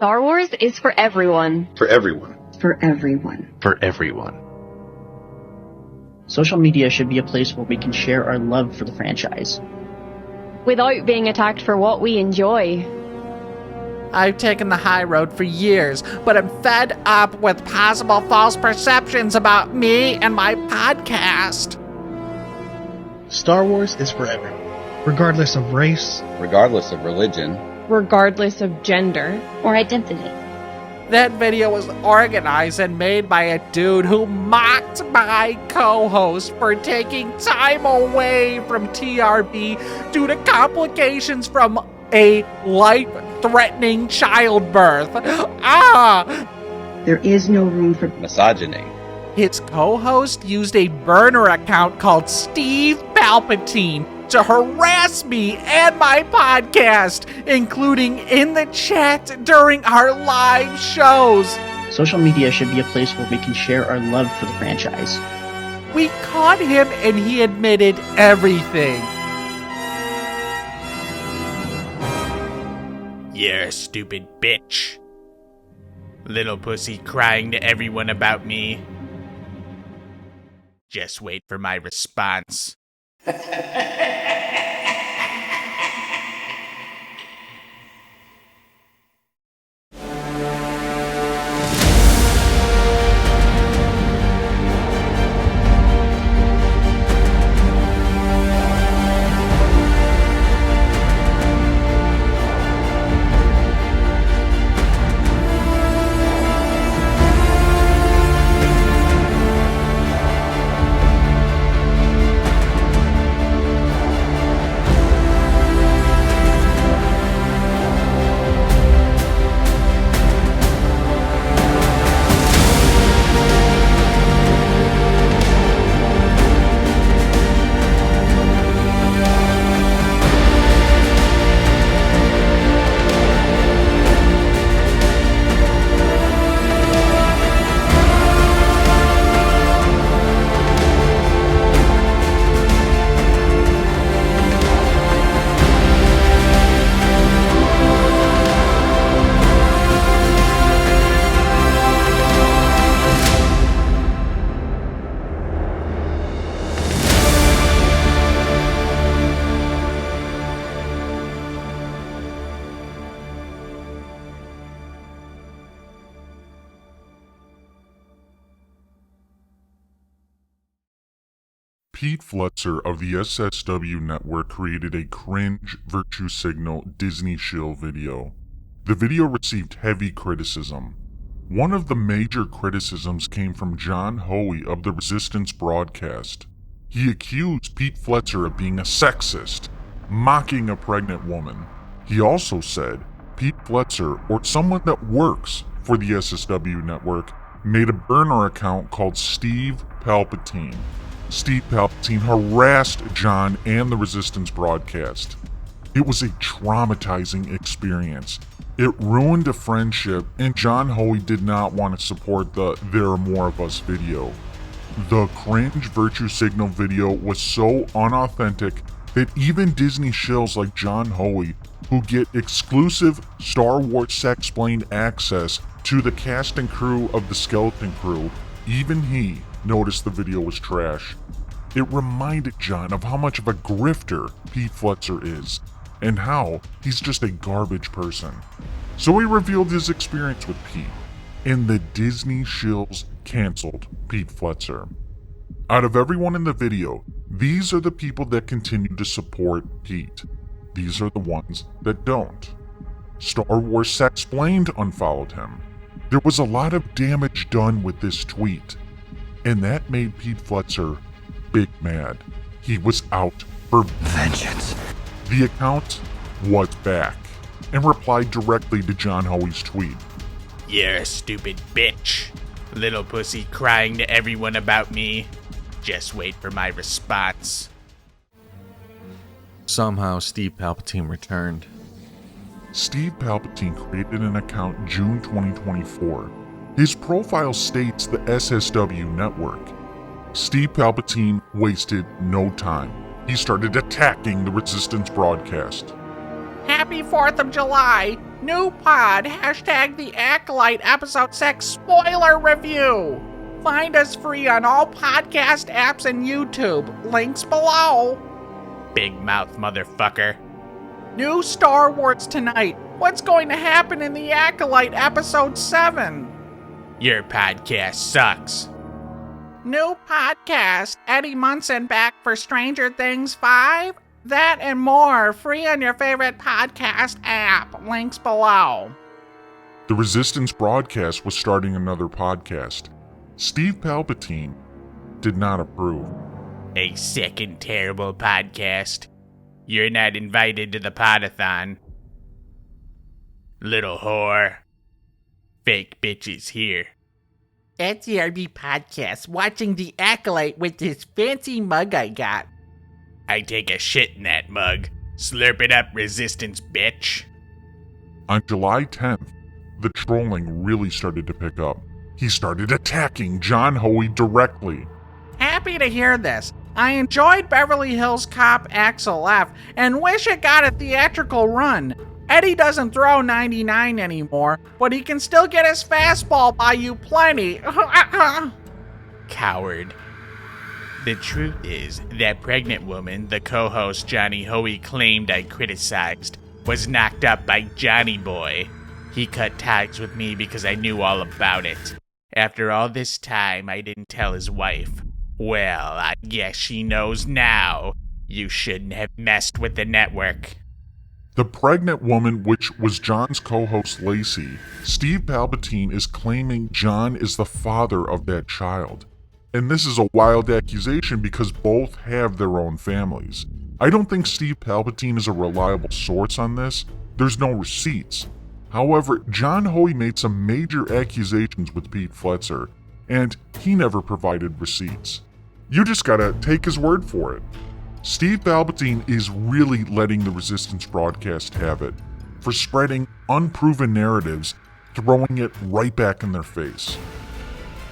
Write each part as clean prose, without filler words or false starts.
Star Wars is for everyone. For everyone. For everyone. For everyone. Social media should be a place where we can share our love for the franchise. Without being attacked for what we enjoy. I've taken the high road for years, but I'm fed up with possible false perceptions about me and my podcast. Star Wars is for everyone, regardless of race, Regardless of religion. Regardless of gender or identity. That video was organized and made by a dude who mocked my co-host for taking time away from TRB due to complications from a life-threatening childbirth. There is no room for Misogyny. His co-host used a burner account called Steve Palpatine to harass me and my podcast, including in the chat during our live shows. Social media should be a place where we can share our love for the franchise. We caught him and he admitted everything. You're a stupid bitch. Little pussy crying to everyone about me. Just wait for my response. Pete Fletcher of the SSW network created a cringe virtue signal Disney Shill video. The video received heavy criticism. One of the major criticisms came from John Hoey of the Resistance broadcast. He accused Pete Fletcher of being a sexist, mocking a pregnant woman. He also said Pete Fletcher, or someone that works for the SSW network, made a burner account called Steve Palpatine. Steve Palpatine harassed John and the Resistance broadcast. It was a traumatizing experience. It ruined a friendship, and John Hoey did not want to support the There Are More of Us video. The cringe virtue signal video was so unauthentic that even Disney shills like John Hoey, who get exclusive Star Wars Sexplained access to the cast and crew of the Skeleton Crew, even he noticed the video was trash. It reminded John of how much of a grifter Pete Fletcher is, and how he's just a garbage person. So he revealed his experience with Pete, and the Disney shills canceled Pete Fletcher. Out of everyone in the video, these are the people that continue to support Pete. These are the ones that don't. Star Wars Sexplained unfollowed him. There was a lot of damage done with this tweet, and that made Pete Fletcher big mad. He was out for vengeance. The account was back and replied directly to John Hoey's tweet. You're a stupid bitch. Little pussy crying to everyone about me. Just wait for my response. Somehow Steve Palpatine returned. Steve Palpatine created an account June 2024. His profile states the SSW network. Steve Palpatine wasted no time. He started attacking the Resistance broadcast. Happy 4th of July! New pod, hashtag the Acolyte episode 6 spoiler review. Find us free on all podcast apps and YouTube. Links below. Big mouth motherfucker. New Star Wars tonight. What's going to happen in the Acolyte episode 7? Your podcast sucks. New podcast, Eddie Munson back for Stranger Things 5? That and more, free on your favorite podcast app. Links below. The Resistance broadcast was starting another podcast. Steve Palpatine did not approve. A second terrible podcast. You're not invited to the podathon. Little whore. Fake bitches here. At TRB Podcast, watching the Acolyte with this fancy mug I got. I take a shit in that mug. Slurp it up, Resistance bitch. On July 10th, the trolling really started to pick up. He started attacking John Hoey directly. Happy to hear this. I enjoyed Beverly Hills Cop Axel F and wish it got a theatrical run. Eddie doesn't throw 99 anymore, but he can still get his fastball by you plenty. Coward. The truth is, that pregnant woman the co-host Johnny Hoey claimed I criticized was knocked up by Johnny Boy. He cut ties with me because I knew all about it. After all this time, I didn't tell his wife. Well, I guess she knows now. You shouldn't have messed with the network. The pregnant woman, which was John's co-host Lacey, Steve Palpatine is claiming John is the father of that child. And this is a wild accusation because both have their own families. I don't think Steve Palpatine is a reliable source on this. There's no receipts. However, John Hoey made some major accusations with Pete Fletcher, and he never provided receipts. You just gotta take his word for it. Steve Palpatine is really letting the Resistance broadcast have it, for spreading unproven narratives, throwing it right back in their face.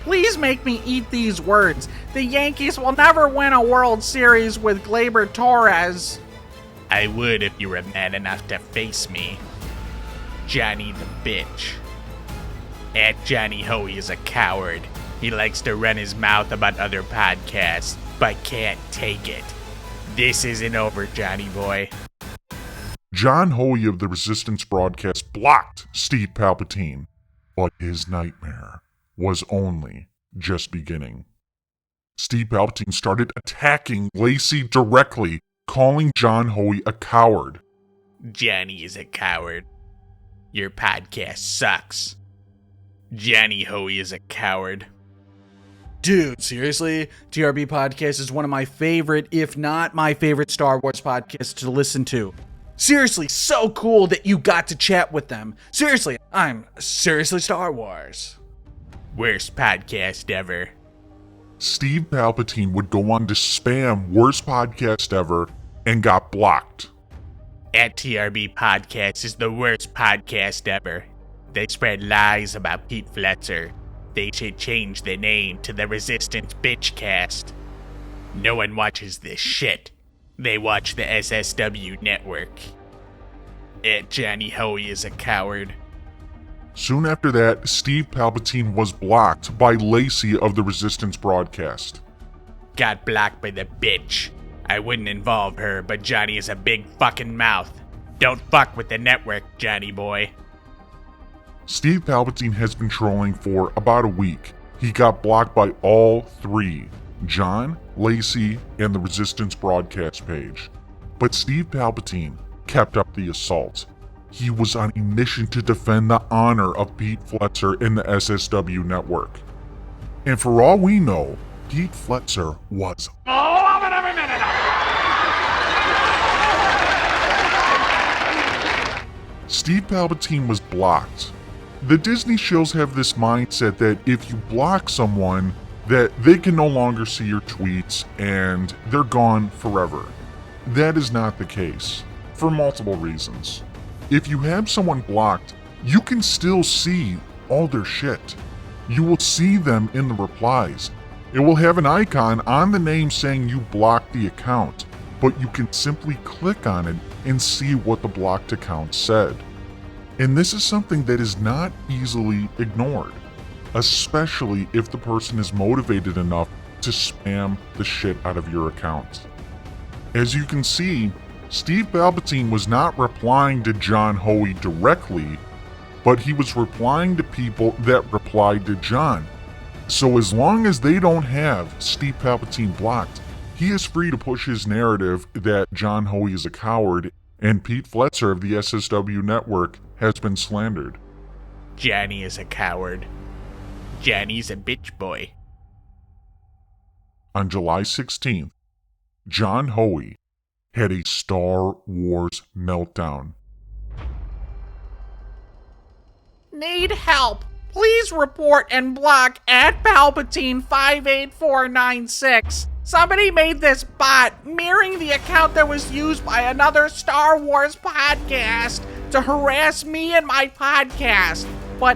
Please make me eat these words. The Yankees will never win a World Series with Gleyber Torres. I would if you were mad enough to face me. Johnny the bitch. At Johnny Hoey is a coward. He likes to run his mouth about other podcasts, but can't take it. This isn't over, Johnny boy. John Hoey of the Resistance broadcast blocked Steve Palpatine, but his nightmare was only just beginning. Steve Palpatine started attacking Lacey directly, calling John Hoey a coward. Johnny is a coward. Your podcast sucks. Johnny Hoey is a coward. Dude, seriously? TRB Podcast is one of my favorite, if not my favorite Star Wars podcasts to listen to. Seriously, so cool that you got to chat with them. Seriously, I'm seriously Star Wars. Worst podcast ever. Steve Palpatine would go on to spam worst podcast ever and got blocked. At TRB Podcast is the worst podcast ever. They spread lies about Pete Fletcher. They should change the name to the Resistance Bitchcast. No one watches this shit. They watch the SSW network. At Johnny Hoey is a coward. Soon after that, Steve Palpatine was blocked by Lacey of the Resistance broadcast. Got blocked by the bitch. I wouldn't involve her, but Johnny is a big fucking mouth. Don't fuck with the network, Johnny boy. Steve Palpatine has been trolling for about a week. He got blocked by all three, John, Lacey, and the Resistance broadcast page. But Steve Palpatine kept up the assault. He was on a mission to defend the honor of Pete Fletcher and the SSW network. And for all we know, Pete Fletcher was loving every minute of it. Steve Palpatine was blocked. The Disney shills have this mindset that if you block someone, that they can no longer see your tweets and they're gone forever. That is not the case, for multiple reasons. If you have someone blocked, you can still see all their shit. You will see them in the replies. It will have an icon on the name saying you blocked the account, but you can simply click on it and see what the blocked account said. And this is something that is not easily ignored, especially if the person is motivated enough to spam the shit out of your account. As you can see, Steve Palpatine was not replying to John Hoey directly, but he was replying to people that replied to John. So as long as they don't have Steve Palpatine blocked, he is free to push his narrative that John Hoey is a coward and Pete Fletcher of the SSW network has been slandered. Johnny is a coward. Johnny's a bitch boy. On July 16th, John Hoey had a Star Wars meltdown. Need help? Please report and block at Palpatine58496. Somebody made this bot mirroring the account that was used by another Star Wars podcast to harass me and my podcast, but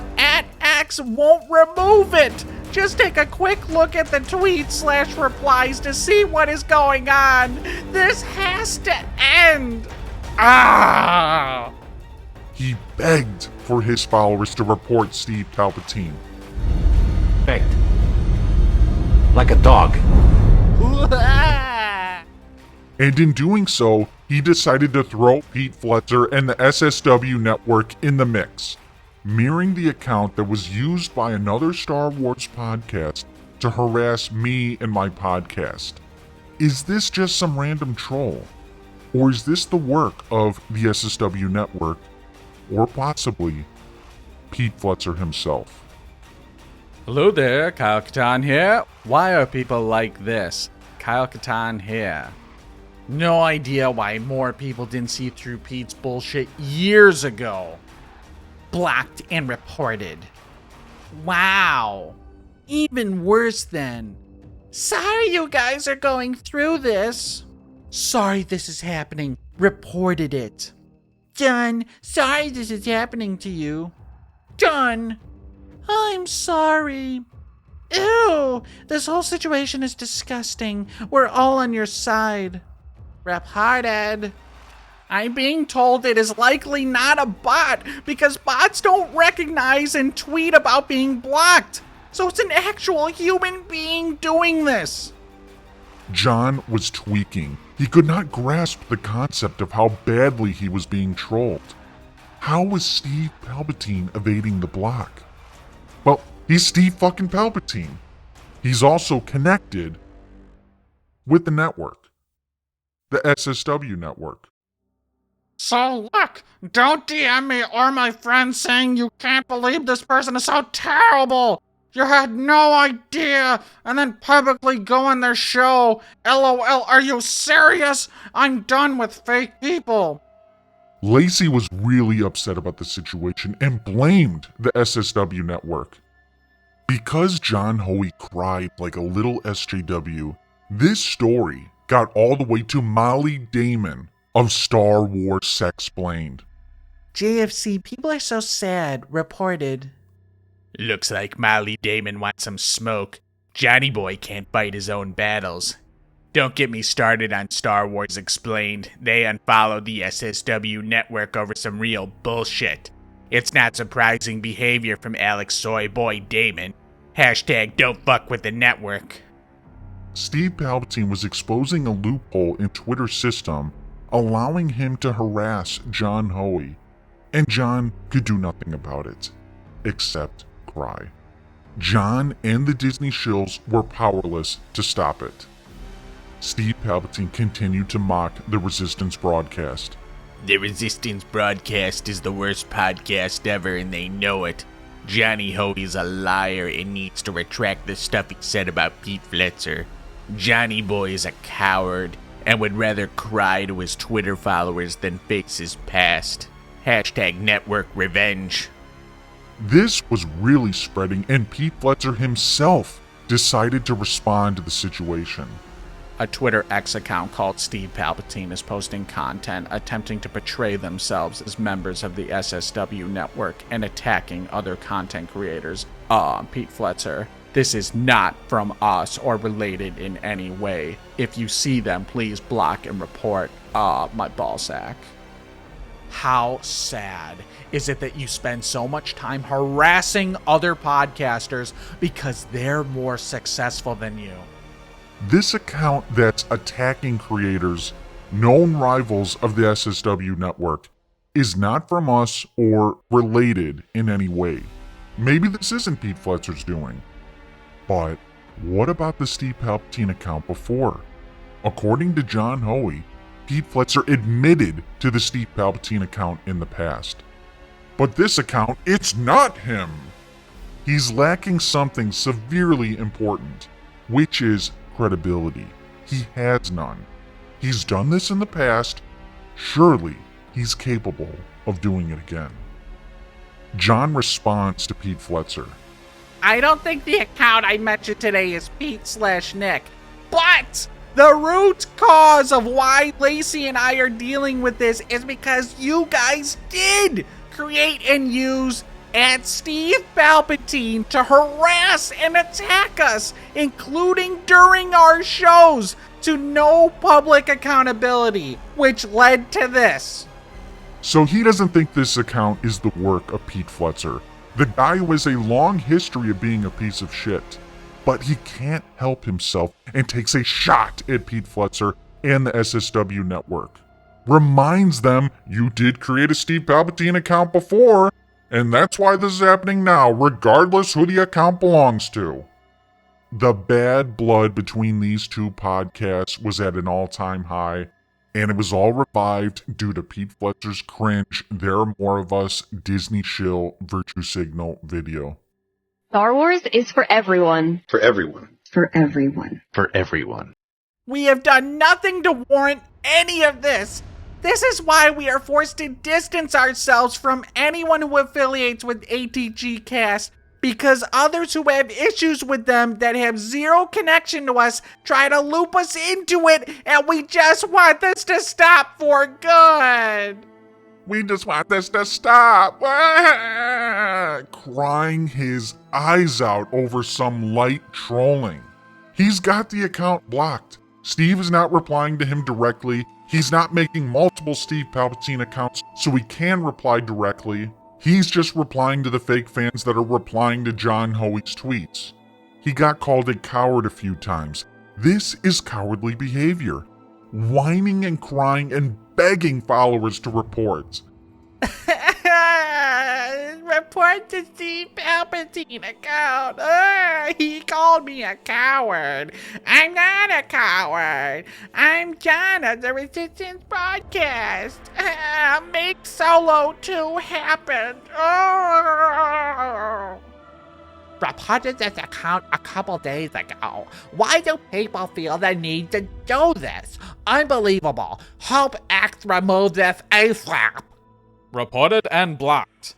@X won't remove it. Just take a quick look at the tweets/replies to see what is going on. This has to end. Ah! He begged for his followers to report Steve Palpatine. Begged. Like a dog. And in doing so, he decided to throw Pete Fletcher and the SSW network in the mix, mirroring the account that was used by another Star Wars podcast to harass me and my podcast. Is this just some random troll? Or is this the work of the SSW network, or possibly Pete Fletcher himself? Hello there, Kyle Katarn here. Why are people like this? Kyle Katarn here. No idea why more people didn't see through Pete's bullshit years ago. Blocked and reported. Wow. Even worse then. Sorry you guys are going through this. Sorry this is happening. Reported it. Done. Sorry this is happening to you. Done. I'm sorry. Ew, this whole situation is disgusting. We're all on your side. Rep Hardhead. I'm being told it is likely not a bot because bots don't recognize and tweet about being blocked. So it's an actual human being doing this. John was tweaking. He could not grasp the concept of how badly he was being trolled. How was Steve Palpatine evading the block? Well, he's Steve fucking Palpatine. He's also connected with the network, the SSW network. So look, don't DM me or my friends saying you can't believe this person is so terrible. You had no idea, and then publicly go on their show. LOL, are you serious? I'm done with fake people. Lacey was really upset about the situation and blamed the SSW network. Because John Hoey cried like a little SJW, this story got all the way to Molly Damon of Star Wars Sexplained. JFC, people are so sad. Reported. Looks like Molly Damon wants some smoke. Johnny Boy can't fight his own battles. Don't get me started on Star Wars Explained. They unfollowed the SSW network over some real bullshit. It's not surprising behavior from Alex Soyboy Damon. Hashtag don't fuck with the network. Steve Palpatine was exposing a loophole in Twitter's system, allowing him to harass John Hoey, and John could do nothing about it, except cry. John and the Disney shills were powerless to stop it. Steve Palpatine continued to mock the Resistance broadcast. The Resistance broadcast is the worst podcast ever, and they know it. Johnny Hoey's a liar and needs to retract the stuff he said about Pete Fletcher. Johnny Boy is a coward and would rather cry to his Twitter followers than face his past. Hashtag network revenge. This was really spreading, and Pete Fletcher himself decided to respond to the situation. A Twitter X account called Steve Palpatine is posting content attempting to portray themselves as members of the SSW network and attacking other content creators. Pete Fletcher. This is not from us or related in any way. If you see them, please block and report. My ballsack. how sad is it that you spend so much time harassing other podcasters because they're more successful than you? This account that's attacking creators, known rivals of the SSW network, is not from us or related in any way. Maybe this isn't Pete Fletzer's doing. But what about the Steve Palpatine account before? According to John Hoey, Pete Fletzer admitted to the Steve Palpatine account in the past. But this account, it's not him! He's lacking something severely important, which is credibility. He has none. He's done this in the past. Surely he's capable of doing it again. John responds to Pete Fletzer. I don't think the account I mentioned today is Pete/Nick, but the root cause of why Lacey and I are dealing with this is because you guys did create and use @Steve Palpatine to harass and attack us, including during our shows, to no public accountability, which led to this. So he doesn't think this account is the work of Pete Fletzer, the guy who has a long history of being a piece of shit. But he can't help himself and takes a shot at Pete Fletzer and the SSW network. Reminds them, you did create a Steve Palpatine account before, and that's why this is happening now, regardless who the account belongs to. The bad blood between these two podcasts was at an all-time high, and it was all revived due to Pete Fletzer's cringe There Are More of Us Disney Shill virtue signal video. Star Wars is for everyone. For everyone. For everyone. For everyone. We have done nothing to warrant any of this. This is why we are forced to distance ourselves from anyone who affiliates with ATG Cast, because others who have issues with them that have zero connection to us try to loop us into it, and we just want this to stop for good. We just want this to stop. Crying his eyes out over some light trolling. He's got the account blocked. Steve is not replying to him directly. He's not making multiple Steve Palpatine accounts so he can reply directly. He's just replying to the fake fans that are replying to John Hoey's tweets. He got called a coward a few times. This is cowardly behavior. Whining and crying and begging followers to report. Report to Steve Palpatine account. He called me a coward. I'm not a coward. I'm John of the Resistance Broadcast. Make Solo 2 happen. Reported this account a couple days ago. Why do people feel the need to do this? Unbelievable. Hope X remove this ASAP. Reported and blocked.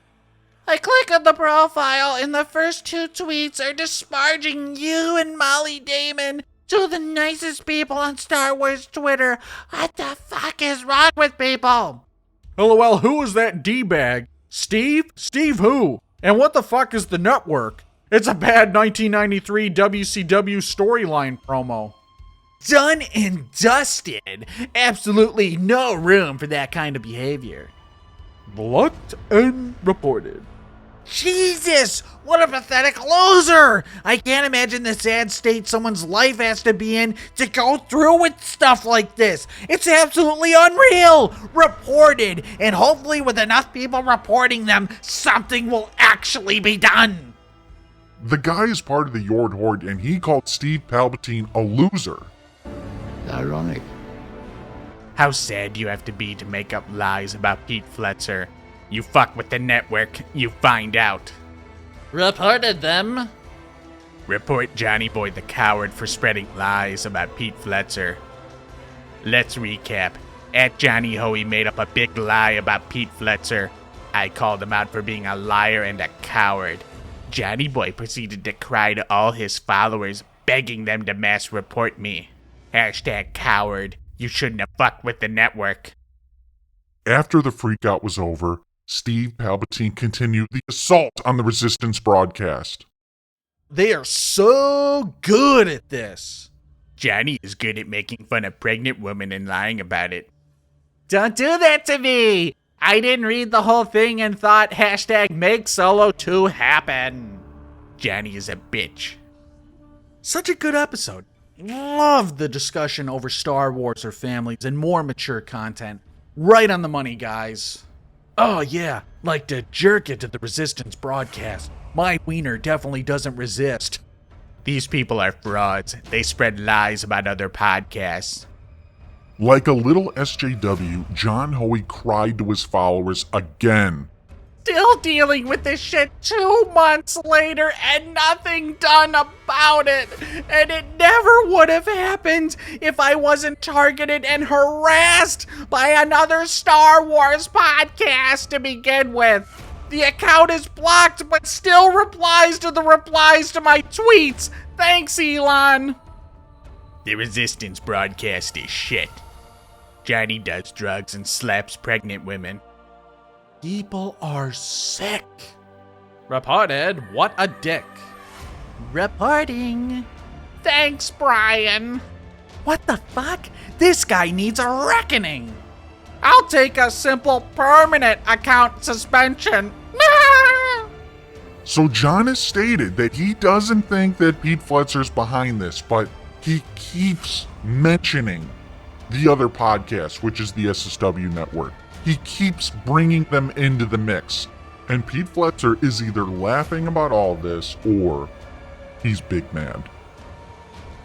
I click on the profile and the first two tweets are disparaging you and Molly Damon, two of the nicest people on Star Wars Twitter. What the fuck is wrong with people? LOL, who is that D-bag? Steve? Steve who? And what the fuck is the network? It's a bad 1993 WCW storyline promo. Done and dusted. Absolutely no room for that kind of behavior. Blocked and reported. Jesus, what a pathetic loser! I can't imagine the sad state someone's life has to be in to go through with stuff like this. It's absolutely unreal! Reported, and hopefully with enough people reporting them, something will actually be done. The guy is part of the Yord Horde and he called Steve Palpatine a loser. Ironic. How sad do you have to be to make up lies about Pete Fletzer? You fuck with the network, you find out. Reported them. Report Johnny Boy the coward for spreading lies about Pete Fletzer. Let's recap. @Johnny Hoey made up a big lie about Pete Fletzer. I called him out for being a liar and a coward. Johnny Boy proceeded to cry to all his followers, begging them to mass report me. #coward. You shouldn't have fucked with the network. After the freakout was over, Steve Palpatine continued the assault on the Resistance broadcast. They are so good at this. Johnny is good at making fun of pregnant women and lying about it. Don't do that to me! I didn't read the whole thing and thought hashtag make Solo 2 happen. Johnny is a bitch. Such a good episode. Love the discussion over Star Wars or families and more mature content. Right on the money, guys. Oh yeah, like to jerk it to the Resistance broadcast. My wiener definitely doesn't resist. These people are frauds. They spread lies about other podcasts. Like a little SJW, John Hoey cried to his followers again. Still dealing with this shit 2 months later and nothing done about it. And it never would have happened if I wasn't targeted and harassed by another Star Wars podcast to begin with. The account is blocked but still replies to the replies to my tweets. Thanks, Elon. The Resistance broadcast is shit. Johnny does drugs and slaps pregnant women. People are sick. Reported, what a dick. Reporting. Thanks, Brian. What the fuck? This guy needs a reckoning. I'll take a simple permanent account suspension. So John has stated that he doesn't think that Pete Fletzer's behind this, but he keeps mentioning the other podcast, which is the SSW network. He keeps bringing them into the mix. And Pete Fletzer is either laughing about all this or he's big mad.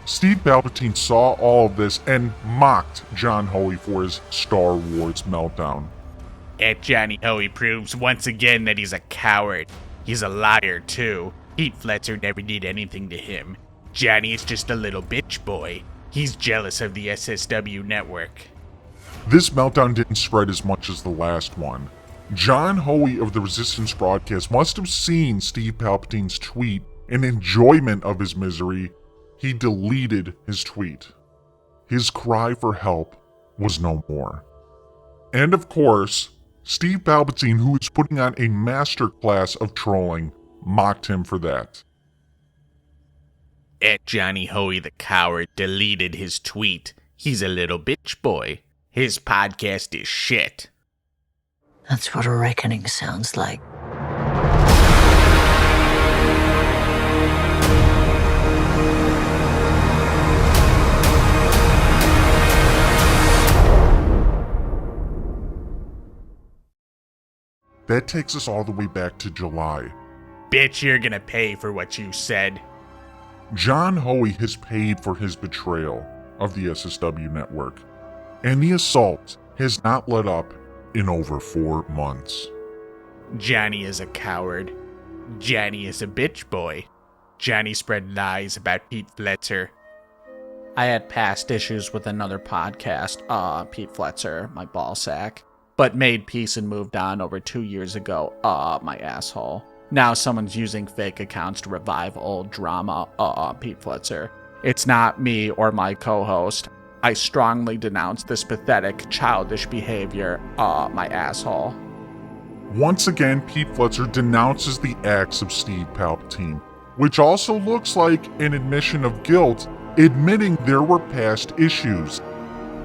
Steve Palpatine saw all of this and mocked John Hoey for his Star Wars meltdown. At Johnny Hoey proves once again that he's a coward. He's a liar too. Pete Fletzer never did anything to him. Johnny is just a little bitch boy. He's jealous of the SSW network. This meltdown didn't spread as much as the last one. John Hoey of the Resistance broadcast must have seen Steve Palpatine's tweet. In enjoyment of his misery, he deleted his tweet. His cry for help was no more. And of course, Steve Palpatine, who is putting on a masterclass of trolling, mocked him for that. At Johnny Hoey the coward deleted his tweet. He's a little bitch boy. His podcast is shit. That's what a reckoning sounds like. That takes us all the way back to July. Bitch, you're gonna pay for what you said. John Hoey has paid for his betrayal of the SSW network, and the assault has not let up in over 4 months. Johnny is a coward. Johnny is a bitch boy. Johnny spread lies about Pete Fletzer. I had past issues with another podcast, Pete Fletzer, my ballsack, but made peace and moved on over 2 years ago, my asshole. Now someone's using fake accounts to revive old drama, Pete Fletzer. It's not me or my co-host. I strongly denounce this pathetic, childish behavior, my asshole. Once again, Pete Fletzer denounces the acts of Steve Palpatine, which also looks like an admission of guilt, admitting there were past issues.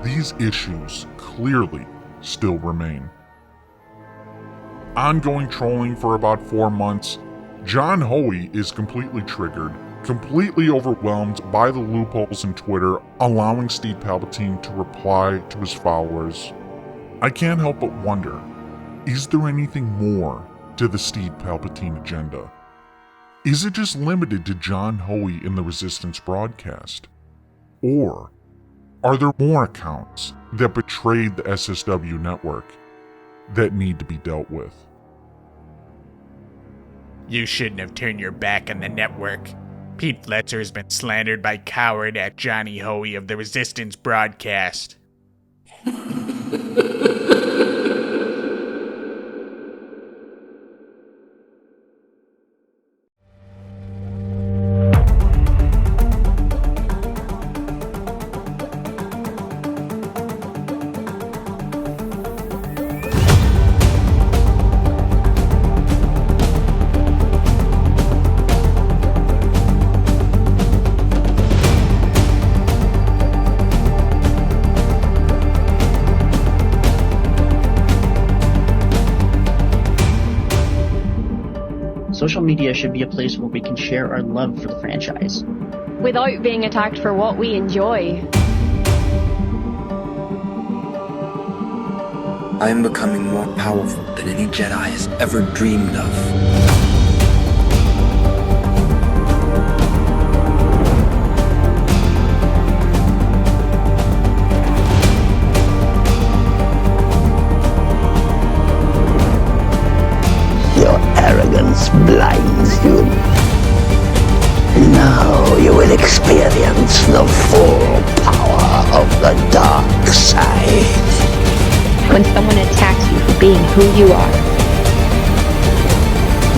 These issues clearly still remain. Ongoing trolling for about 4 months, John Hoey is completely triggered, completely overwhelmed by the loopholes in Twitter, allowing Steve Palpatine to reply to his followers. I can't help but wonder, is there anything more to the Steve Palpatine agenda? Is it just limited to John Hoey in the Resistance broadcast? Or are there more accounts that betrayed the SSW network that need to be dealt with? You shouldn't have turned your back on the network. Pete Fletcher has been slandered by coward at Johnny Hoey of the Resistance broadcast. media should be a place where we can share our love for the franchise. Without being attacked for what we enjoy. I am becoming more powerful than any Jedi has ever dreamed of. Your arrogance blinds you. Now you will experience the full power of the dark side. When someone attacks you for being who you are,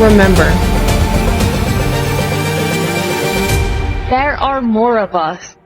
remember, There are more of us.